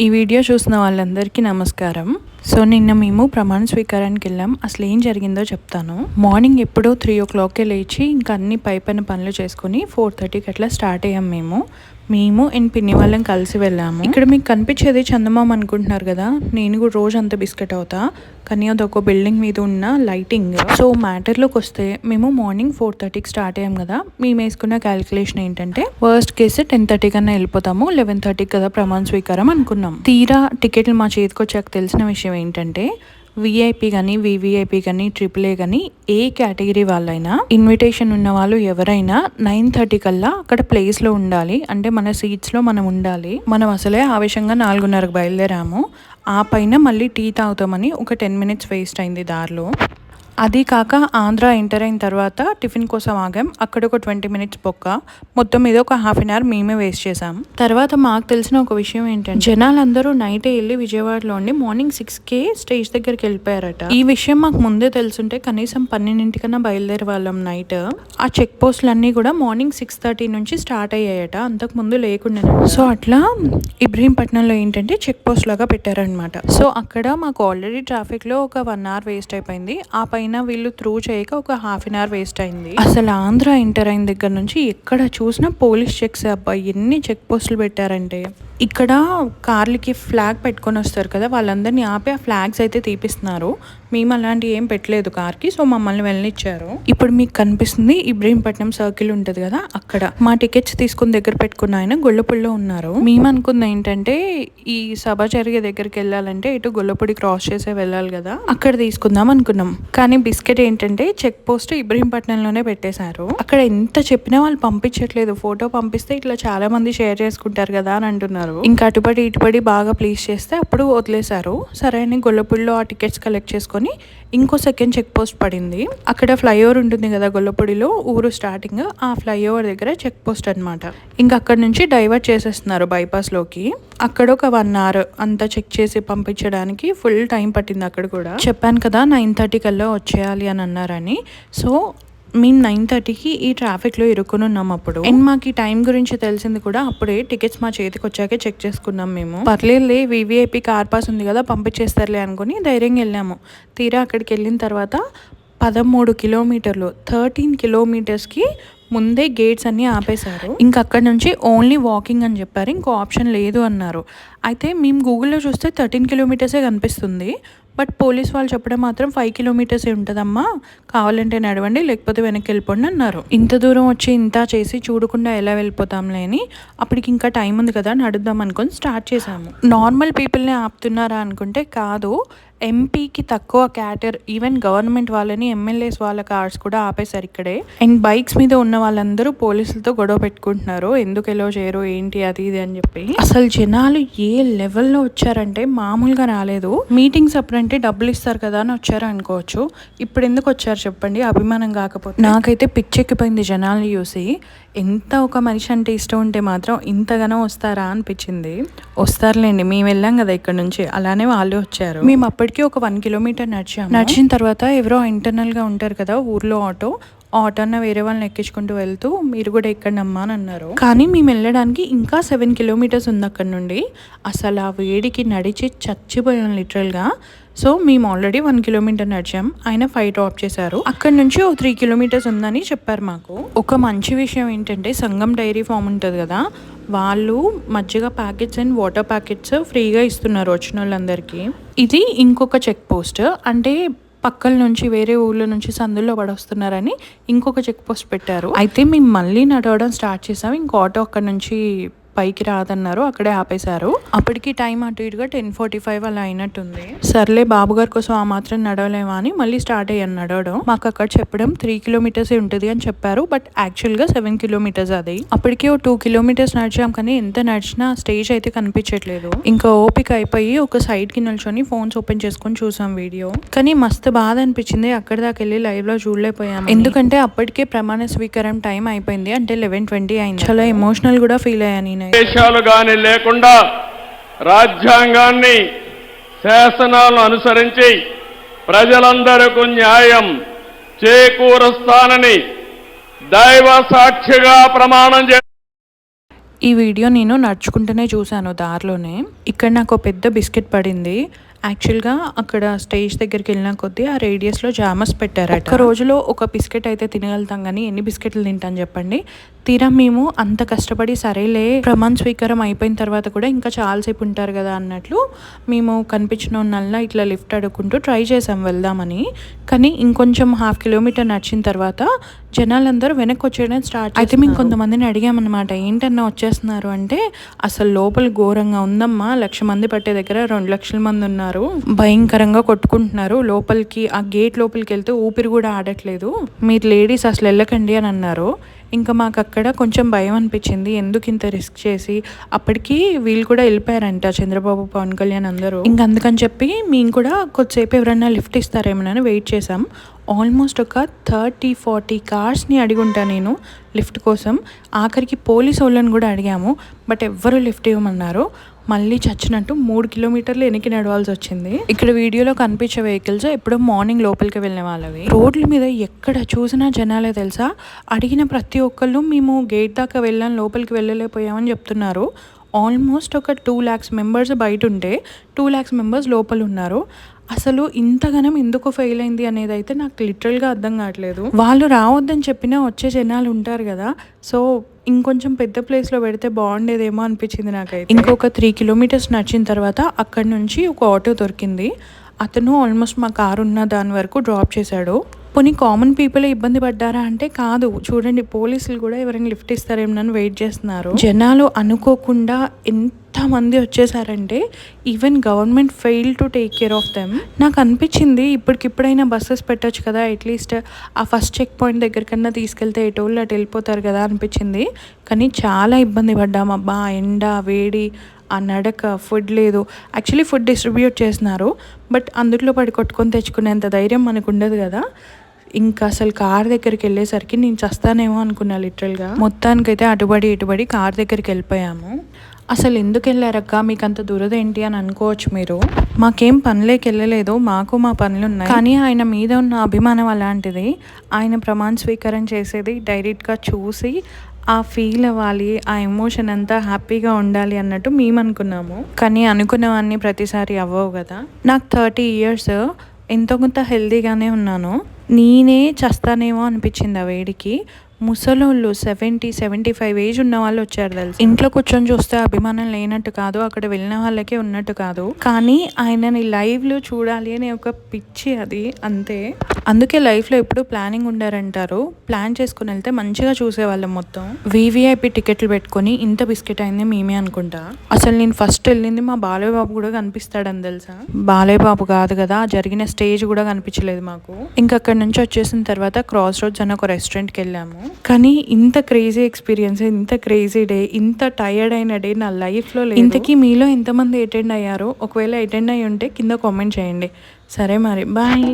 ఈ వీడియో చూసిన వాళ్ళందరికీ నమస్కారం. సో నిన్న మేము ప్రమాణ స్వీకారానికి వెళ్ళాం. అసలు ఏం జరిగిందో చెప్తాను. మార్నింగ్ ఎప్పుడో 3 o'clockకే లేచి ఇంకా అన్ని పైన పనులు చేసుకుని 4:30కి అట్లా స్టార్ట్ అయ్యాం. మేము అండ్ పిన్ని వాళ్ళం కలిసి వెళ్ళాము. ఇక్కడ మీకు కనిపించేది చందమామ అనుకుంటున్నారు కదా, నేను కూడా రోజు అంత బిస్కెట్ అవుతా, కానీ అది ఒక బిల్డింగ్ మీద ఉన్న లైటింగ్. సో మ్యాటర్లోకి వస్తే మేము మార్నింగ్ 4:30కి స్టార్ట్ అయ్యాం కదా. మేము వేసుకున్న క్యాలిక్యులేషన్ ఏంటంటే వర్స్ట్ కేసు 10:30 కన్నా వెళ్ళిపోతాము, 11:30 కదా ప్రమాణ స్వీకారం అనుకున్నాం. తీరా టికెట్లు మా చేతికి వచ్చాక తెలిసిన విషయం ఏంటంటే విఐపి కానీ వివిఐపి కానీ AAA కానీ ఏ కేటగిరీ వాళ్ళైనా ఇన్విటేషన్ ఉన్న వాళ్ళు ఎవరైనా 9:30 కల్లా అక్కడ ప్లేస్లో ఉండాలి. అంటే మన సీట్స్లో మనం ఉండాలి. మనం అసలే ఆవేశంగా 4:30కి బయలుదేరాము. ఆ పైన మళ్ళీ టీ తాగుతామని ఒక 10 minutes వేస్ట్ అయింది దారిలో. అది కాక ఆంధ్ర ఎంటర్ అయిన తర్వాత టిఫిన్ కోసం ఆగాం. అక్కడ ఒక 20 minutes బొక్క. మొత్తం మీద ఒక 1/2 hour మేమే వేస్ట్ చేసాం. తర్వాత మాకు తెలిసిన ఒక విషయం ఏంటంటే జనాలందరూ నైటే వెళ్ళి విజయవాడలో ఉండి మార్నింగ్ 6కే స్టేజ్ దగ్గరికి వెళ్ళిపోయారట. ఈ విషయం మాకు ముందే తెలుసుంటే కనీసం 12 కన్నా బయలుదేరే వాళ్ళం నైట్. ఆ చెక్ పోస్టులన్నీ కూడా మార్నింగ్ 6:30 నుంచి స్టార్ట్ అయ్యాయట, అంతకు ముందు లేకుండా. సో అట్లా ఇబ్రహీంపట్నంలో ఏంటంటే చెక్ పోస్ట్ లాగా పెట్టారనమాట. సో అక్కడ మాకు ఆల్రెడీ ట్రాఫిక్లో ఒక 1 hour వేస్ట్ అయిపోయింది. ఆ పైన వీళ్ళు త్రూ చేయక ఒక 1/2 hour వేస్ట్ అయింది. అసలు ఆంధ్ర ఎంటర్ అయిన దగ్గర నుంచి ఎక్కడ చూసినా పోలీస్ చెక్స్. అబ్బాయి ఎన్ని చెక్ పోస్టులు పెట్టారంటే, ఇక్కడ కార్లకి ఫ్లాగ్ పెట్టుకొని వస్తారు కదా, వాళ్ళందరినీ ఆపి ఆ ఫ్లాగ్స్ అయితే తీపిస్తున్నారు. మేము అలాంటి ఏం పెట్టలేదు కార్కి, సో మమ్మల్ని వెళ్ళనిచ్చారు. ఇప్పుడు మీకు కనిపిస్తుంది ఇబ్రహీంపట్నం సర్కిల్ ఉంటుంది కదా, అక్కడ మా టికెట్స్ తీసుకుని దగ్గర పెట్టుకున్న ఆయన గొల్లపూడిలో ఉన్నారు. మేము అనుకుంది ఏంటంటే ఈ సభ జరిగే దగ్గరికి వెళ్ళాలంటే ఇటు గొల్లపూడి క్రాస్ చేసే వెళ్ళాలి కదా, అక్కడ తీసుకుందాం అనుకున్నాం. కానీ బిస్కెట్ ఏంటంటే చెక్ పోస్ట్ ఇబ్రహీంపట్నంలోనే పెట్టేశారు. అక్కడ ఎంత చెప్పినా వాళ్ళు పంపించట్లేదు. ఫోటో పంపిస్తే ఇట్లా చాలా మంది షేర్ చేసుకుంటారు కదా అని అంటున్నారు. ఇంకా అటుపడి ఇటుపడి బాగా ప్లీజ్ చేస్తే అప్పుడు వదిలేశారు. సరే అని గొల్లపూడిలో ఆ టికెట్స్ కలెక్ట్ చేసుకొని ఇంకో సెకండ్ చెక్ పోస్ట్ పడింది. అక్కడ ఫ్లైఓవర్ ఉంటుంది కదా గొల్లపూడిలో, ఊరు స్టార్టింగ్, ఆ ఫ్లైఓవర్ దగ్గర చెక్ పోస్ట్ అనమాట. ఇంకా అక్కడ నుంచి డైవర్ట్ చేసేస్తున్నారు బైపాస్లోకి. అక్కడ ఒక 1 hour అంతా చెక్ చేసి పంపించడానికి ఫుల్ టైం పట్టింది. అక్కడ కూడా చెప్పాను కదా 9:30 కల్లా వచ్చేయాలి అని అన్నారని. సో మేము 9:30కి ఈ ట్రాఫిక్లో ఇరుక్కుని ఉన్నాం అప్పుడు. అండ్ మాకు ఈ టైం గురించి తెలిసింది కూడా అప్పుడే. టికెట్స్ మా చేతికి వచ్చాకే చెక్ చేసుకున్నాం మేము. పర్లేదులే వివిఐపి కార్ పాస్ ఉంది కదా పంపించేస్తారులే అనుకుని ధైర్యంగా వెళ్ళాము. తీరా అక్కడికి వెళ్ళిన తర్వాత 13 kilometers 13 kilometersకి ముందే గేట్స్ అన్నీ ఆపేశారు. ఇంకా అక్కడ నుంచి ఓన్లీ వాకింగ్ అని చెప్పారు, ఇంకో ఆప్షన్ లేదు అన్నారు. అయితే మేము గూగుల్లో చూస్తే 13 kilometers కనిపిస్తుంది. బట్ పోలీస్ వాళ్ళు చెప్పడం మాత్రం 5 kilometers ఉంటుందమ్మా, కావాలంటే నడవండి లేకపోతే వెనక్కి వెళ్ళిపోండి అన్నారు. ఇంత దూరం వచ్చి ఇంత చేసి చూడకుండా ఎలా వెళ్ళిపోతాంలే అని అప్పటికి ఇంకా టైం ఉంది కదా నడుద్దాం అనుకొని స్టార్ట్ చేసాము. నార్మల్ పీపుల్ని ఆపుతున్నారా అనుకుంటే కాదు, ఎంపీకి తక్కువ క్యాటర్, ఈవెన్ గవర్నమెంట్ వాళ్ళని ఎమ్మెల్యేస్ వాళ్ళ కార్స్ కూడా ఆపేశారు ఇక్కడే. అండ్ బైక్స్ మీద ఉన్న వాళ్ళందరూ పోలీసులతో గొడవ పెట్టుకుంటున్నారు, ఎందుకు ఎలా చేయరు ఏంటి అది ఇది అని చెప్పి. అసలు జనాలు ఏ లెవెల్లో వచ్చారంటే మామూలుగా రాలేదు. మీటింగ్స్ అప్పుడంటే డబ్బులు ఇస్తారు కదా అని వచ్చారు అనుకోవచ్చు, ఇప్పుడు ఎందుకు వచ్చారు చెప్పండి, అభిమానం కాకపోతే. నాకైతే పిచ్చెక్కిపోయింది జనాలు చూసి. ఎంత ఒక మనిషి అంటే ఇష్టం ఉంటే మాత్రం ఇంతగానో వస్తారా అనిపించింది. వస్తారులేండి, మేము వెళ్ళాం కదా ఇక్కడ నుంచి, అలానే వాళ్ళు వచ్చారు. మేము అప్పటికి ఒక 1 kilometer నడిచిన తర్వాత ఎవరో ఇంటర్నల్గా ఉంటారు కదా ఊర్లో ఆటోన్న వేరే వాళ్ళని ఎక్కించుకుంటూ వెళ్తూ మీరు కూడా ఎక్కడమ్మా అని అన్నారు. కానీ మేము వెళ్ళడానికి ఇంకా 7 kilometers ఉంది అక్కడ నుండి. అసలు ఆ వేడికి నడిచి చచ్చిపోయాం లిటరల్గా. సో మేము ఆల్రెడీ 1 kilometer నడిచాం, ఆయన 5 డ్రాప్ చేశారు. అక్కడ నుంచి ఓ 3 kilometers ఉందని చెప్పారు మాకు. ఒక మంచి విషయం ఏంటంటే సంగం డైరీ ఫామ్ ఉంటుంది కదా, వాళ్ళు మజ్జిగ ప్యాకెట్స్ అండ్ వాటర్ ప్యాకెట్స్ ఫ్రీగా ఇస్తున్నారు వచ్చిన వాళ్ళందరికీ. ఇది ఇంకొక చెక్ పోస్ట్, అంటే పక్కల నుంచి వేరే ఊర్ల నుంచి సందుల్లో పడొస్తున్నారని ఇంకొక చెక్ పోస్ట్ పెట్టారు. అయితే మేము మళ్ళీ నడవడం స్టార్ట్ చేసాం. ఇంకో ఆటో అక్కడ నుంచి పైకి రాదన్నారు, అక్కడే ఆపేశారు. అప్పటికి టైం అటు ఇటుగా 10:45 అలా అయినట్టుంది. సర్లే బాబు గారి కోసం ఆ మాత్రం నడవలేమా అని మళ్ళీ స్టార్ట్ అయ్యాను నడవడం. మాకు అక్కడ చెప్పడం 3 kilometers ఉంటుంది అని చెప్పారు, బట్ యాక్చువల్గా 7 kilometers అది. అప్పటికే ఓ 2 kilometers నడిచాం, కానీ ఎంత నడిచినా స్టేజ్ అయితే కనిపించట్లేదు. ఇంకా ఓపిక అయిపోయి ఒక సైడ్కి నిల్చొని ఫోన్స్ ఓపెన్ చేసుకొని చూసాం వీడియో. కానీ మస్తు బాధ అనిపించింది, అక్కడ దాకా వెళ్ళి లైవ్లో చూడలేకపోయాము. ఎందుకంటే అప్పటికే ప్రమాణ స్వీకారం టైం అయిపోయింది, అంటే 11:20 అయింది. చాలా ఎమోషనల్ కూడా ఫీల్ అయ్యాను. దేశాలు గాని లేకుండా రాజ్యాంగాన్ని శాసనాలను అనుసరించి ప్రజలందరికీ న్యాయం చేకూరుస్తానని దైవ సాక్షిగా ప్రమాణం ఈ వీడియో నేను నడుచుకుంటూనే చూశాను దారిలోనే. ఇక్కడ నాకు పెద్ద బిస్కెట్ పడింది. యాక్చువల్గా అక్కడ స్టేజ్ దగ్గరికి వెళ్ళిన కొద్దీ ఆ రేడియస్లో జామస్ పెట్టారట. ఒక రోజులో ఒక బిస్కెట్ అయితే తినగలుగుతాం, కానీ ఎన్ని బిస్కెట్లు తింటాను చెప్పండి. తీరా మేము అంత కష్టపడి సరేలే ప్రమాణ స్వీకారం అయిపోయిన తర్వాత కూడా ఇంకా చాలాసేపు ఉంటారు కదా అన్నట్లు మేము కనిపించిన నల్లా ఇట్లా లిఫ్ట్ అడుక్కుంటూ ట్రై చేసాం వెళ్దామని. కానీ ఇంకొంచెం 1/2 కిలోమీటర్ నడిచిన తర్వాత జనాలందరూ వెనక్కి వచ్చేయడం స్టార్ట్. అయితే మేము కొంతమందిని అడిగామన్నమాట, ఏంటన్నా వచ్చేస్తున్నారు అంటే, అసలు లోపల ఘోరంగా ఉందమ్మా, 1,00,000 మంది పట్టే దగ్గర 2,00,000 మంది ఉన్నారు, భయంకరంగా కొట్టుకుంటున్నారు, లోపలికి ఆ గేట్ లోపలికి వెళ్తే ఊపిరి కూడా ఆడట్లేదు, మీరు లేడీస్ అసలు వెళ్ళకండి అని అన్నారు. ఇంకా మాకు అక్కడ కొంచెం భయం అనిపించింది, ఎందుకు ఇంత రిస్క్ చేసి. అప్పటికి వీళ్ళు కూడా వెళ్ళిపోయారంట, చంద్రబాబు, పవన్ కళ్యాణ్ అందరూ. ఇంక అందుకని చెప్పి మేము కూడా కొద్దిసేపు ఎవరైనా లిఫ్ట్ ఇస్తారేమోనని వెయిట్ చేసాం. ఆల్మోస్ట్ ఒక 30-40 కార్స్ని అడిగుంటా నేను లిఫ్ట్ కోసం. ఆఖరికి పోలీసు వాళ్ళని కూడా అడిగాము, బట్ ఎవ్వరూ లిఫ్ట్ ఇవ్వమన్నారు. మళ్ళీ చచ్చినట్టు 3 కిలోమీటర్లు వెనక్కి నడవాల్సి వచ్చింది. ఇక్కడ వీడియోలో కనిపించే వెహికల్స్ ఎప్పుడో మార్నింగ్ లోపలికి వెళ్ళిన వాళ్ళవి. రోడ్ల మీద ఎక్కడ చూసినా జనాలే తెలుసా. అడిగిన ప్రతి ఒక్కళ్ళు మేము గేట్ దాకా వెళ్ళాం, లోపలికి వెళ్ళలేకపోయామని చెప్తున్నారు. ఆల్మోస్ట్ ఒక 2 lakhs మెంబర్స్ బయట ఉంటే 2 lakhs మెంబర్స్ లోపల ఉన్నారు. అసలు ఇంతగానం ఎందుకు ఫెయిల్ అయింది అనేది అయితే నాకు లిటరల్గా అర్థం కావట్లేదు. వాళ్ళు రావద్దని చెప్పినా వచ్చే జనాలు ఉంటారు కదా, సో ఇంకొంచెం పెద్ద ప్లేస్లో పెడితే బాగుండేదేమో అనిపించింది నాకైతే. ఇంకొక 3 kilometers నడిచిన తర్వాత అక్కడి నుంచి ఒక ఆటో దొరికింది. అతను ఆల్మోస్ట్ మా కారు ఉన్న దాని వరకు డ్రాప్ చేశాడు. పోనీ కామన్ పీపుల్ ఇబ్బంది పడ్డారా అంటే కాదు. చూడండి, పోలీసులు కూడా ఎవరైనా లిఫ్ట్ ఇస్తారేమోనని వెయిట్ చేస్తున్నారు. జనాలు అనుకోకుండా ఎంతమంది వచ్చేసారంటే even government fail to take care of them. నాకు అనిపించింది ఇప్పటికిప్పుడైనా బస్సెస్ పెట్టొచ్చు కదా, అట్లీస్ట్ ఆ ఫస్ట్ చెక్ పాయింట్ దగ్గరకన్నా తీసుకెళ్తే ఎటోళ్ళు అటు వెళ్ళిపోతారు కదా అనిపించింది. కానీ చాలా ఇబ్బంది పడ్డామబ్బా, ఎండ, వేడి, ఆ నడక, ఫుడ్ లేదు. యాక్చువల్లీ ఫుడ్ డిస్ట్రిబ్యూట్ చేస్తున్నారు, బట్ అందులో పడి కొట్టుకొని తెచ్చుకునేంత ధైర్యం మనకు ఉండదు కదా. ఇంకా అసలు కార్ దగ్గరికి వెళ్ళేసరికి నేను చస్తానేమో అనుకున్నా లిటరల్గా. మొత్తానికైతే ఇటుబడి కార్ దగ్గరికి వెళ్ళిపోయాము. అసలు ఎందుకు వెళ్ళారక్క, మీకు అంత దురద ఏంటి అని అనుకోవచ్చు మీరు. మాకేం పనులేకి వెళ్ళలేదు, మాకు మా పనులు ఉన్నాయి. కానీ ఆయన మీద ఉన్న అభిమానం అలాంటిది. ఆయన ప్రమాణ స్వీకారం చేసేది డైరెక్ట్గా చూసి ఆ ఫీల్ అవ్వాలి, ఆ ఎమోషన్ అంతా హ్యాపీగా ఉండాలి అన్నట్టు మేము అనుకున్నాము. కానీ అనుకున్నవన్నీ ప్రతిసారి అవ్వవు కదా. నాకు 30 years, ఎంతో కొంత హెల్తీగానే ఉన్నాను. నేనే చస్తానేమో అనిపించింది ఆ వేడికి. ముసలోళ్ళు 70-75 ఏజ్ ఉన్న వాళ్ళు వచ్చారు తెలుసు. ఇంట్లో కూర్చొని చూస్తే అభిమానం లేనట్టు కాదు, అక్కడ వెళ్ళిన వాళ్ళకే ఉన్నట్టు కాదు. కానీ ఆయనని లైవ్లో చూడాలి అనే ఒక పిచ్చి, అది అంతే. అందుకే లైఫ్లో ఎప్పుడు ప్లానింగ్ ఉండారంటారు. ప్లాన్ చేసుకుని వెళ్తే మంచిగా చూసేవాళ్ళం మొత్తం. VVIP టికెట్లు పెట్టుకొని ఇంత బిస్కెట్ అయింది మేమే అనుకుంటా. అసలు నేను ఫస్ట్ వెళ్ళింది మా బాలయ్య బాబు కూడా కనిపిస్తాడని తెలుసా. బాలయ్య బాబు కాదు కదా, జరిగిన స్టేజ్ కూడా కనిపించలేదు మాకు. ఇంకా అక్కడ నుంచి వచ్చేసిన తర్వాత క్రాస్ రోడ్స్ అనే ఒక రెస్టారెంట్కి వెళ్ళాము. కానీ ఇంత క్రేజీ ఎక్స్పీరియన్స్, ఇంత క్రేజీ డే, ఇంత టైర్డ్ అయిన డే నా లైఫ్లో లేదు. ఇంతకీ మీలో ఎంతమంది అటెండ్ అయ్యారో, ఒకవేళ అటెండ్ అయ్యి ఉంటే కింద కామెంట్ చేయండి. సరే మరి, బాయ్.